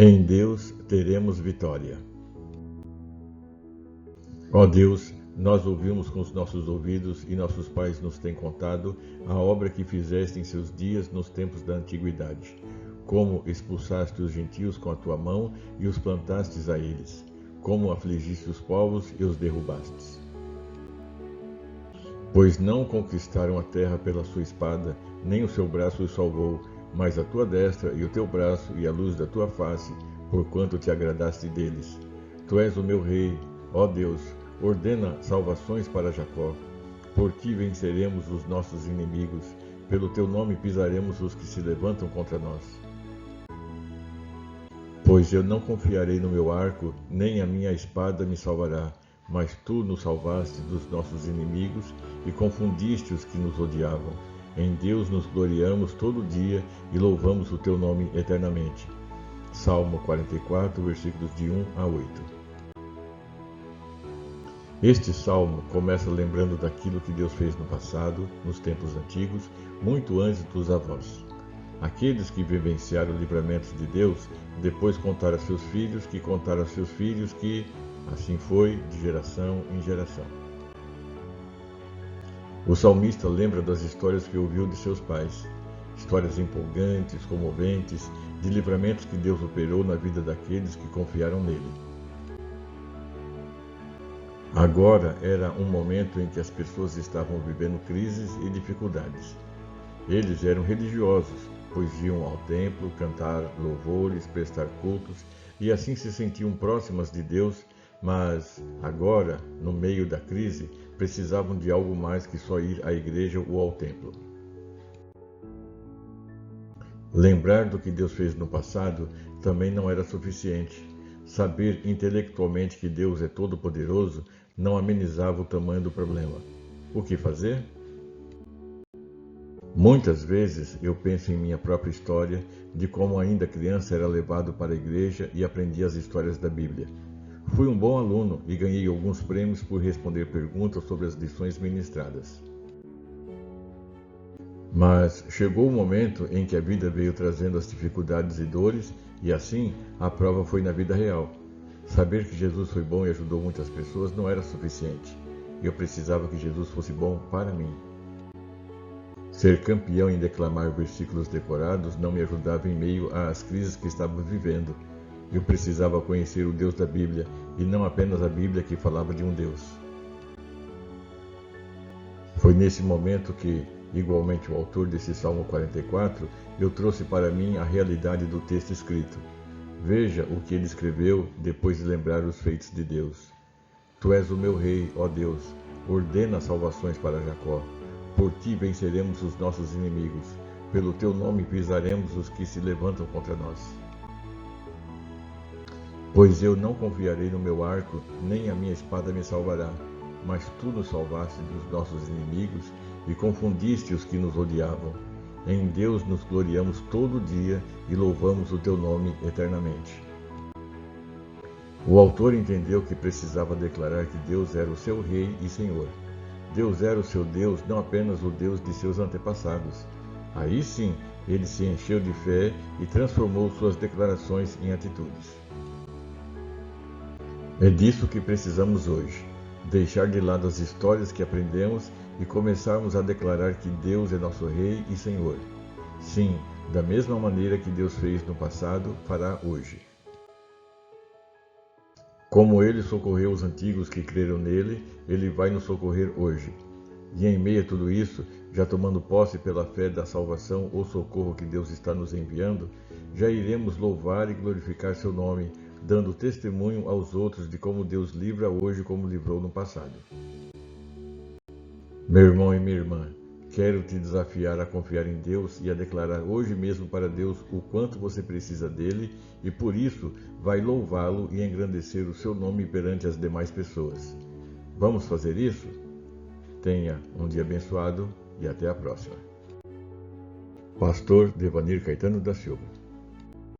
Em Deus teremos vitória. Ó Deus, nós ouvimos com os nossos ouvidos e nossos pais nos têm contado a obra que fizeste em seus dias nos tempos da antiguidade, como expulsaste os gentios com a tua mão e os plantastes a eles, como afligiste os povos e os derrubastes. Pois não conquistaram a terra pela sua espada, nem o seu braço os salvou, mas a tua destra e o teu braço e a luz da tua face, porquanto te agradaste deles. Tu és o meu rei, ó Deus, ordena salvações para Jacó. Por ti venceremos os nossos inimigos, pelo teu nome pisaremos os que se levantam contra nós. Pois eu não confiarei no meu arco, nem a minha espada me salvará, mas tu nos salvaste dos nossos inimigos e confundiste os que nos odiavam. Em Deus nos gloriamos todo dia e louvamos o teu nome eternamente. Salmo 44, versículos de 1 a 8. Este salmo começa lembrando daquilo que Deus fez no passado, nos tempos antigos, muito antes dos avós. Aqueles que vivenciaram livramentos de Deus, depois contaram a seus filhos, que contaram a seus filhos, que assim foi de geração em geração. O salmista lembra das histórias que ouviu de seus pais, histórias empolgantes, comoventes, de livramentos que Deus operou na vida daqueles que confiaram nele. Agora era um momento em que as pessoas estavam vivendo crises e dificuldades. Eles eram religiosos, pois iam ao templo cantar louvores, prestar cultos e assim se sentiam próximas de Deus, mas agora, no meio da crise, precisavam de algo mais que só ir à igreja ou ao templo. Lembrar do que Deus fez no passado também não era suficiente. Saber intelectualmente que Deus é todo-poderoso não amenizava o tamanho do problema. O que fazer? Muitas vezes eu penso em minha própria história, de como ainda criança era levado para a igreja e aprendia as histórias da Bíblia. Fui um bom aluno e ganhei alguns prêmios por responder perguntas sobre as lições ministradas. Mas chegou o momento em que a vida veio trazendo as dificuldades e dores, e assim a prova foi na vida real. Saber que Jesus foi bom e ajudou muitas pessoas não era suficiente. Eu precisava que Jesus fosse bom para mim. Ser campeão em declamar versículos decorados não me ajudava em meio às crises que estava vivendo. Eu precisava conhecer o Deus da Bíblia e não apenas a Bíblia que falava de um Deus. Foi nesse momento que, igualmente o autor desse Salmo 44, eu trouxe para mim a realidade do texto escrito. Veja o que ele escreveu depois de lembrar os feitos de Deus. Tu és o meu rei, ó Deus, ordena salvações para Jacó. Por ti venceremos os nossos inimigos, pelo teu nome pisaremos os que se levantam contra nós. Pois eu não confiarei no meu arco, nem a minha espada me salvará, mas tu nos salvaste dos nossos inimigos e confundiste os que nos odiavam. Em Deus nos gloriamos todo dia e louvamos o teu nome eternamente. O autor entendeu que precisava declarar que Deus era o seu Rei e Senhor. Deus era o seu Deus, não apenas o Deus de seus antepassados. Aí sim, ele se encheu de fé e transformou suas declarações em atitudes. É disso que precisamos hoje, deixar de lado as histórias que aprendemos e começarmos a declarar que Deus é nosso Rei e Senhor. Sim, da mesma maneira que Deus fez no passado, fará hoje. Como Ele socorreu os antigos que creram nele, Ele vai nos socorrer hoje. E em meio a tudo isso, já tomando posse pela fé da salvação ou socorro que Deus está nos enviando, já iremos louvar e glorificar seu nome, dando testemunho aos outros de como Deus livra hoje como livrou no passado. Meu irmão e minha irmã, quero te desafiar a confiar em Deus e a declarar hoje mesmo para Deus o quanto você precisa dele e por isso vai louvá-lo e engrandecer o seu nome perante as demais pessoas. Vamos fazer isso? Tenha um dia abençoado e até a próxima. Pastor Devanir Caetano da Silva.